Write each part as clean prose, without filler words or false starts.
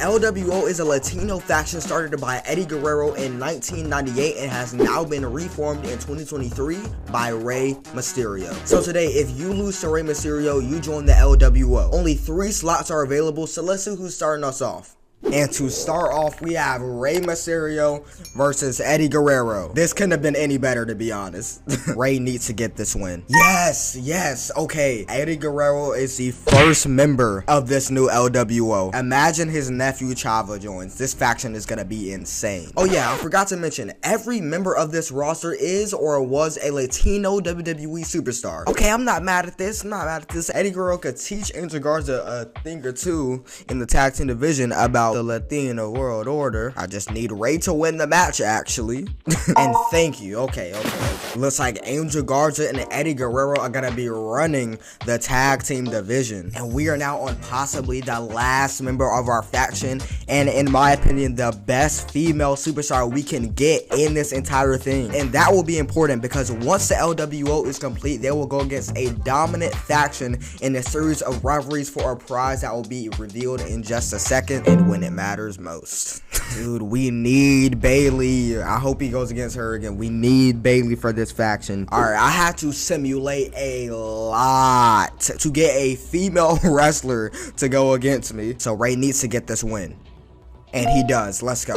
LWO is a Latino faction started by Eddie Guerrero in 1998 and has now been reformed in 2023 by Rey Mysterio. So today, if you lose to Rey Mysterio, you join the LWO. Only 3 slots are available, so let's see who's starting us off. And to start off, we have Rey Mysterio versus Eddie Guerrero. This couldn't have been any better, to be honest. Rey needs to get this win. Yes, okay. Eddie Guerrero is the first member of this new LWO. Imagine his nephew Chavo joins. This faction is gonna be insane. Oh yeah, I forgot to mention, every member of this roster is or was a Latino WWE superstar. Okay, I'm not mad at this. Eddie Guerrero could teach Angel Garza a thing or two in the tag team division about the Latino World Order. I just need Rey to win the match, actually. And thank you. Okay. Looks like Angel Garza and Eddie Guerrero are gonna be running the tag team division. And we are now on possibly the last member of our faction, and in my opinion, the best female superstar we can get in this entire thing. And that will be important because once the LWO is complete, they will go against a dominant faction in a series of rivalries for a prize that will be revealed in just a second and when it matters most. Dude, we need Bayley. I hope he goes against her again. We need Bayley for this faction. Alright, I had to simulate a lot to get a female wrestler to go against me. So Rey needs to get this win. And he does. Let's go.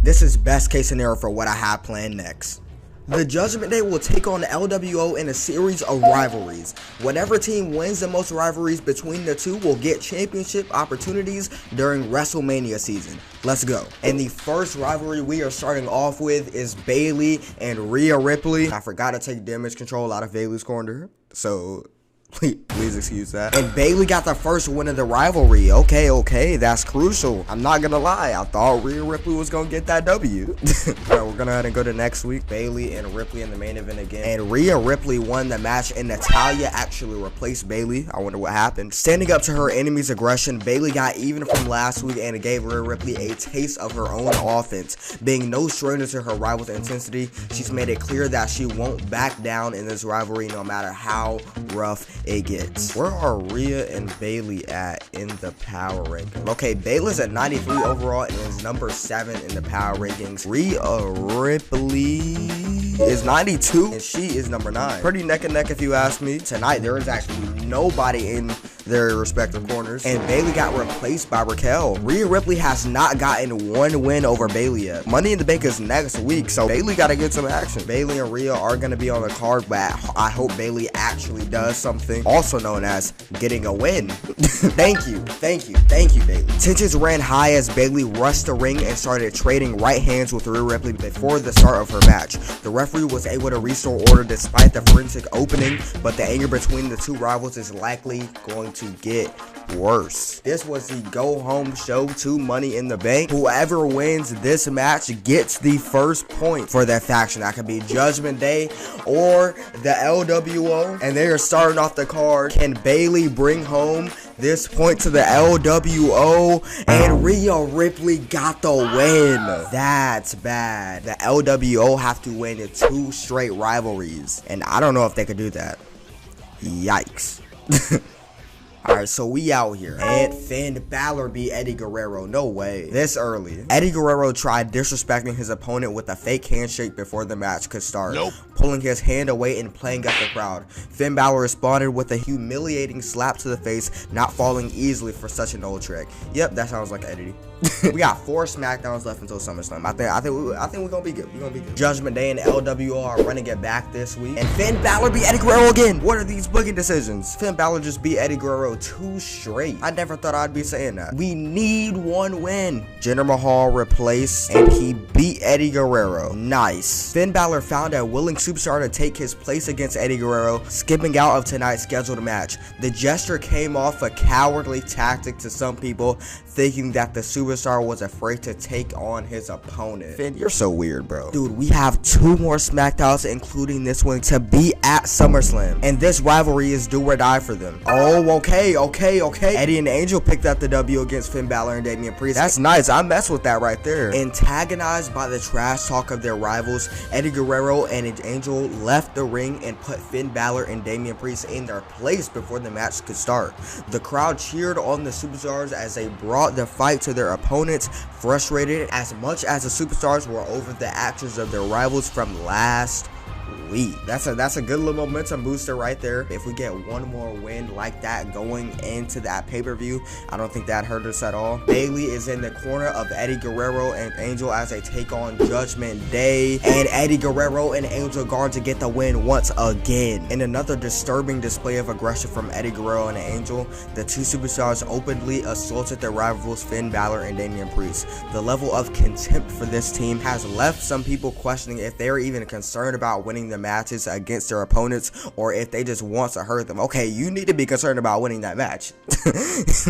This is best case scenario for what I have planned next. The Judgment Day will take on the LWO in a series of rivalries. Whatever team wins the most rivalries between the two will get championship opportunities during WrestleMania season. Let's go. And the first rivalry we are starting off with is Bayley and Rhea Ripley. I forgot to take damage control out of Bayley's corner, so please excuse that. And Bayley got the first win of the rivalry. Okay, that's crucial. I'm not gonna lie, I thought Rhea Ripley was gonna get that W. Alright, we're gonna head and go to next week. Bayley and Ripley in the main event again. And Rhea Ripley won the match and Natalya actually replaced Bayley. I wonder what happened. Standing up to her enemy's aggression, Bayley got even from last week and gave Rhea Ripley a taste of her own offense. Being no stranger to her rival's intensity, she's made it clear that she won't back down in this rivalry no matter how rough it gets. Where are Rhea and Bayley at in the power rankings? Okay, Bayley's at 93 overall and is number 7 in the power rankings. Rhea Ripley is 92 and she is number 9. Pretty neck and neck if you ask me. Tonight there is actually nobody in their respective corners, and Bayley got replaced by Raquel. Rhea Ripley has not gotten one win over Bayley yet. Money in the Bank is next week, so Bayley gotta get some action. Bayley and Rhea are gonna be on the card, but I hope Bayley actually does something, also known as getting a win. Thank you, Bayley. Tensions ran high as Bayley rushed the ring and started trading right hands with Rhea Ripley before the start of her match. The referee was able to restore order despite the forensic opening, but the anger between the two rivals is likely going to get worse. This was the go home show to Money in the Bank. Whoever wins this match gets the first point for that faction. That could be Judgment Day or the LWO, and they are starting off the card. Can Bayley bring home this point to the LWO? And Rhea Ripley got the win. That's bad. The LWO have to win 2 straight rivalries, and I don't know if they could do that. Yikes. Alright, so we out here. And Finn Balor beat Eddie Guerrero. No way. This early. Eddie Guerrero tried disrespecting his opponent with a fake handshake before the match could start. Pulling his hand away and playing at the crowd. Finn Balor responded with a humiliating slap to the face, not falling easily for such an old trick. Yep, that sounds like Eddie. We got 4 SmackDowns left until SummerSlam. I think we're gonna be good. Judgment Day and LWO are running it back this week. And Finn Balor beat Eddie Guerrero again. What are these booking decisions? Finn Balor just beat Eddie Guerrero 2 straight. I never thought I'd be saying that. We need 1 win. Jinder Mahal replaced, and he beat Eddie Guerrero. Nice. Finn Balor found a willing superstar to take his place against Eddie Guerrero, skipping out of tonight's scheduled match. The gesture came off a cowardly tactic to some people, thinking that the superstar was afraid to take on his opponent. Finn, you're so weird, bro. Dude, we have 2 more SmackDowns, including this one, to be at SummerSlam, and this rivalry is do or die for them. Oh, okay. Eddie and Angel picked up the W against Finn Balor and Damian Priest. That's nice. I mess with that right there. Antagonized by despite the trash talk of their rivals, Eddie Guerrero and Angel left the ring and put Finn Balor and Damian Priest in their place before the match could start. The crowd cheered on the superstars as they brought the fight to their opponents, frustrated as much as the superstars were over the actions of their rivals from last week. That's a good little momentum booster right there. If we get one more win like that going into that pay-per-view, I don't think that hurt us at all. Bayley is in the corner of Eddie Guerrero and Angel as they take on Judgment Day, and Eddie Guerrero and Angel Garza get the win once again. In another disturbing display of aggression from Eddie Guerrero and Angel, the two superstars openly assaulted their rivals Finn Balor and Damian Priest. The level of contempt for this team has left some people questioning if they're even concerned about winning the matches against their opponents or if they just want to hurt them. Okay, you need to be concerned about winning that match.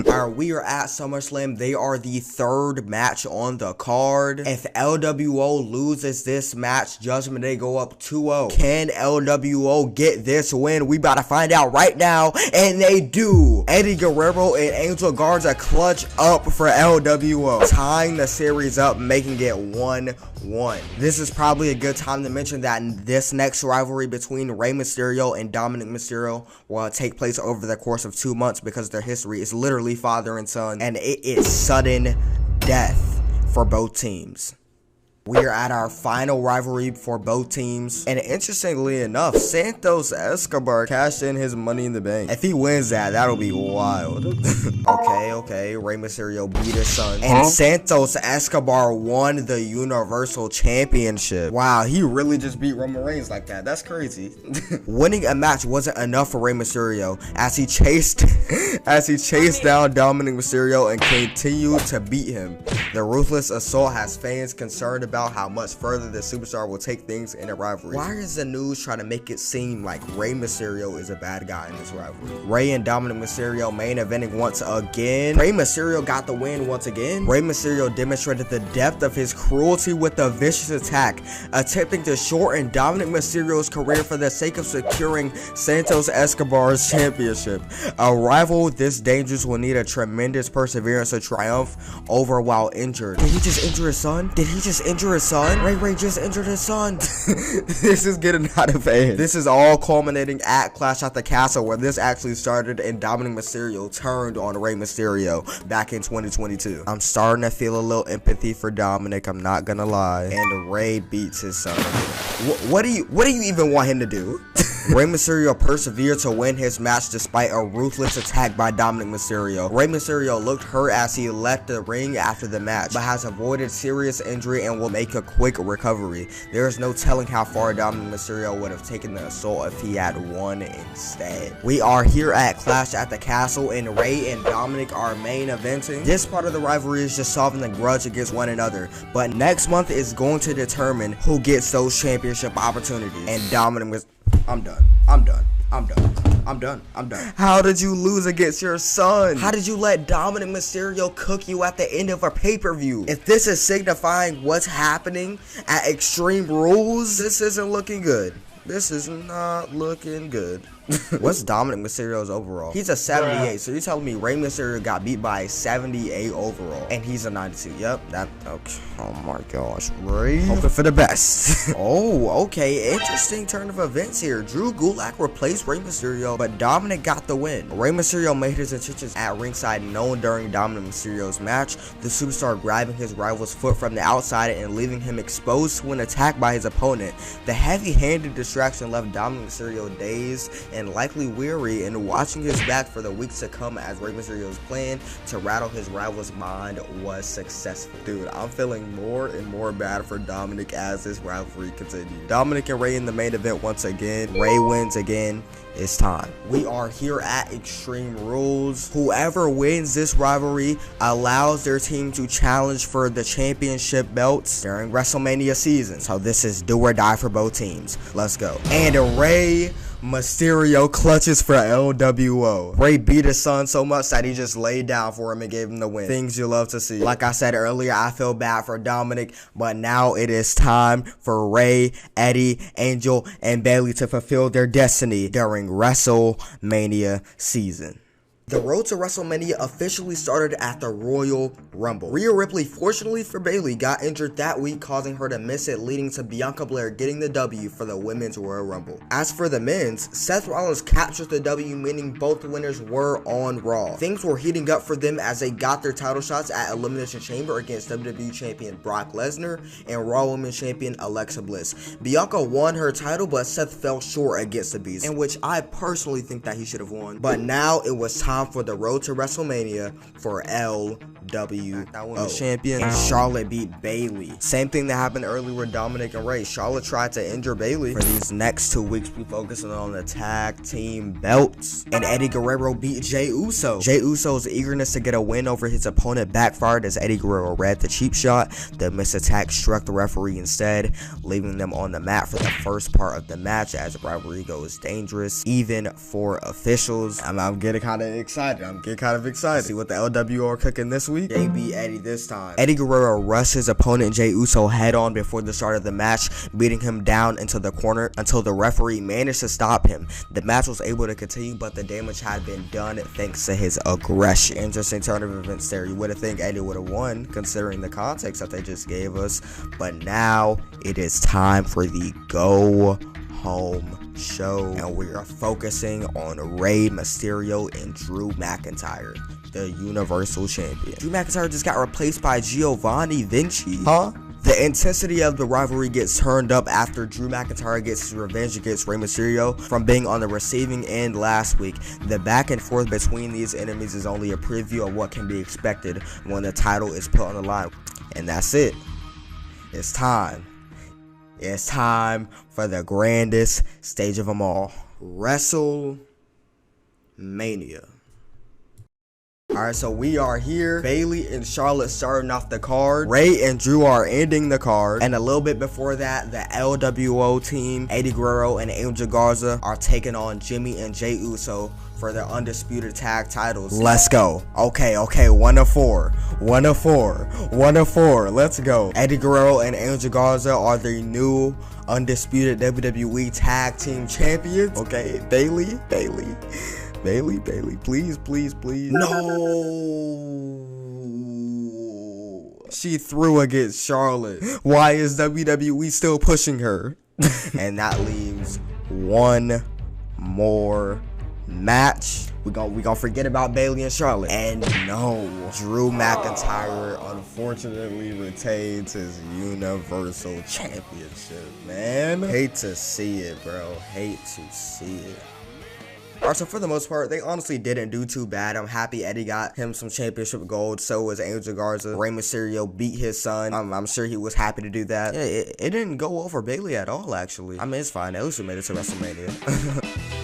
Alright, we are at SummerSlam. They are the third match on the card. If LWO loses this match, Judgment Day go up 2-0. Can LWO get this win? We about to find out right now, and they do. Eddie Guerrero and Angel Garza clutch up for LWO, tying the series up, making it 1-1. This is probably a good time to mention that this next rivalry between Rey Mysterio and Dominic Mysterio will take place over the course of 2 months because their history is literally father and son, and it is sudden death for both teams. We are at our final rivalry for both teams, and interestingly enough, Santos Escobar cashed in his Money in the Bank. If he wins that, that'll be wild. Okay, Rey Mysterio beat his son, and Santos Escobar won the Universal Championship. Wow, he really just beat Roman Reigns like that. That's crazy. Winning a match wasn't enough for Rey Mysterio as he chased down Dominic Mysterio and continued to beat him. The ruthless assault has fans concerned about how much further the superstar will take things in a rivalry. Why is the news trying to make it seem like Rey Mysterio is a bad guy in this rivalry? Rey and Dominic Mysterio main eventing once again. Rey Mysterio got the win once again. Rey Mysterio demonstrated the depth of his cruelty with a vicious attack, attempting to shorten Dominic Mysterio's career for the sake of securing Santos Escobar's championship. A rival this dangerous will need a tremendous perseverance to triumph over while injured. Did he just injure his son? His son? Rey just injured his son. This is getting out of hand. This is all culminating at Clash at the Castle, where this actually started and Dominic Mysterio turned on Rey Mysterio back in 2022. I'm starting to feel a little empathy for Dominic, I'm not gonna lie. And Rey beats his son. What do you even want him to do? Rey Mysterio persevered to win his match despite a ruthless attack by Dominic Mysterio. Rey Mysterio looked hurt as he left the ring after the match, but has avoided serious injury and will make a quick recovery. There is no telling how far Dominic Mysterio would have taken the assault if he had won instead. We are here at Clash at the Castle, and Rey and Dominic are main eventing. This part of the rivalry is just solving the grudge against one another, but next month is going to determine who gets those championship opportunities. And Dominic was I'm done. How did you lose against your son? How did you let Dominic Mysterio cook you at the end of a pay-per-view? If this is signifying what's happening at Extreme Rules, this isn't looking good. This is not looking good. What's Dominic Mysterio's overall? He's a 78, so you're telling me Rey Mysterio got beat by a 78 overall, and he's a 92. Yep, okay. Oh my gosh, Rey. Hoping for the best. Oh, okay, interesting turn of events here. Drew Gulak replaced Rey Mysterio, but Dominic got the win. Rey Mysterio made his intentions at ringside known during Dominic Mysterio's match, the superstar grabbing his rival's foot from the outside and leaving him exposed to an attack by his opponent. The heavy-handed distraction left Dominic Mysterio dazed and likely weary and watching his back for the weeks to come as Rey Mysterio's plan to rattle his rival's mind was successful. Dude, I'm feeling more and more bad for Dominic as this rivalry continues. Dominic and Rey in the main event once again. Rey wins again. It's time. We are here at Extreme Rules. Whoever wins this rivalry allows their team to challenge for the championship belts during WrestleMania season. So this is do or die for both teams. Let's go. And Rey Mysterio clutches for LWO. Rey beat his son so much that he just laid down for him and gave him the win. Things you love to see. Like I said earlier, I feel bad for Dominic, but now it is time for Rey, Eddie, Angel, and Bayley to fulfill their destiny during WrestleMania season. The road to WrestleMania officially started at the Royal Rumble. Rhea Ripley, fortunately for Bayley, got injured that week, causing her to miss it, leading to Bianca Belair getting the W for the Women's Royal Rumble. As for the men's, Seth Rollins captured the W, meaning both winners were on Raw. Things were heating up for them as they got their title shots at Elimination Chamber against WWE Champion Brock Lesnar and Raw Women's Champion Alexa Bliss. Bianca won her title, but Seth fell short against the Beast, in which I personally think that he should have won. But now it was time for the road to WrestleMania for LWO champion. And Charlotte beat Bayley. Same thing that happened earlier with Dominic and Rey. Charlotte tried to injure Bayley. For these next 2 weeks, we focusing on the tag team belts. And Eddie Guerrero beat Jey Uso. Jey Uso's eagerness to get a win over his opponent backfired as Eddie Guerrero read the cheap shot. The missed attack struck the referee instead, leaving them on the mat for the first part of the match as the rivalry goes dangerous, even for officials. I'm getting kind of excited. See what the LWO are cooking this week. They beat Eddie this time. Eddie Guerrero rushed his opponent Jey Uso head on before the start of the match, beating him down into the corner until the referee managed to stop him. The match was able to continue, but the damage had been done thanks to his aggression. Interesting turn of events there. You would have think Eddie would have won considering the context that they just gave us, but now it is time for the go home show, and we are focusing on Rey Mysterio and Drew McIntyre, the Universal Champion. Drew McIntyre just got replaced by Giovanni Vinci. The intensity of the rivalry gets turned up after Drew McIntyre gets his revenge against Rey Mysterio from being on the receiving end last week. The back and forth between these enemies is only a preview of what can be expected when the title is put on the line. And that's it. It's time. It's time for the grandest stage of them all, WrestleMania. Alright, so we are here. Bayley and Charlotte starting off the card. Rey and Drew are ending the card. And a little bit before that, the LWO team, Eddie Guerrero and Angel Garza, are taking on Jimmy and Jey Uso for their undisputed tag titles. Let's go. Okay, 1 of 4. 1 of 4. 1 of 4. Let's go. Eddie Guerrero and Angel Garza are the new undisputed WWE tag team champions. Okay, Bayley, please. No. She threw against Charlotte. Why is WWE still pushing her? And that leaves one more match. We gonna forget about Bayley and Charlotte. And no, Drew McIntyre unfortunately retains his Universal Championship, man. Hate to see it, bro. Hate to see it. Alright, so for the most part, they honestly didn't do too bad. I'm happy Eddie got him some championship gold. So was Angel Garza. Rey Mysterio beat his son. I'm sure he was happy to do that. Yeah, it didn't go over Bayley at all, actually. I mean, it's fine. At least we made it to WrestleMania.